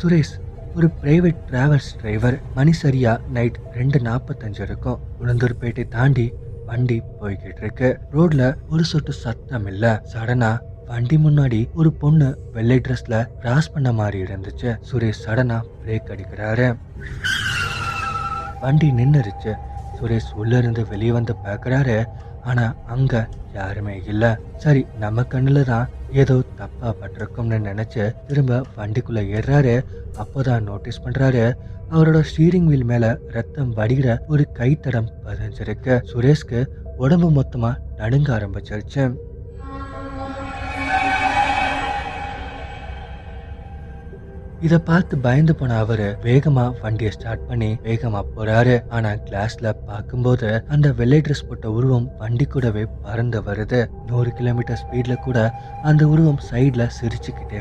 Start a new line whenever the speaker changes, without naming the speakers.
சுரேஷ் ஒரு private travels driver. மணி சரியா night 2:45 இருக்கும். உளுந்தூர்பேட்டை தாண்டி வண்டி போய்கிட்டு இருக்கு. ரோட்ல ஒரு சொட்டு சத்தம் இல்ல. சடனா வண்டி முன்னாடி ஒரு பொண்ணு வெள்ளை ட்ரெஸ்ல கிராஸ் பண்ண மாதிரி இருந்துச்சு. சுரேஷ் சடனா பிரேக் அடிக்கிறாரு. வண்டி நின்னுருச்சு. சுரேஷ் உள்ள இருந்து வெளியே வந்து பார்க்கறாரு. ஆனா அங்க யாருமே இல்ல. சரி, நம்ம கண்ணுல தான் ஏதோ தப்பா பட்டிருக்கும்னு நினைச்சு திரும்ப வண்டிக்குள்ள ஏறாரு. அப்போதான் நோட்டீஸ் பண்றாரு, அவரோட ஸ்டீரிங் வீல் மேல ரத்தம் வடிகிற ஒரு கைத்தடம் பதிஞ்சிருக்கு. சுரேஷ்க்கு உடம்பு மொத்தமா நடுங்க ஆரம்பிச்சிருச்சு. இத பார்த்து பயந்து போன அவரு வேகமா வண்டியை ஸ்டார்ட் பண்ணி வேகமா போறாரு. ஆனா கிளாஸ்ல பார்க்கும்போது அந்த வெள்ளை ட்ரெஸ் போட்ட உருவம் வண்டி கூடவே பறந்து வருது. 100 கிலோமீட்டர் ஸ்பீட்ல கூட அந்த உருவம் சைட்ல சிரிச்சுக்கிட்டே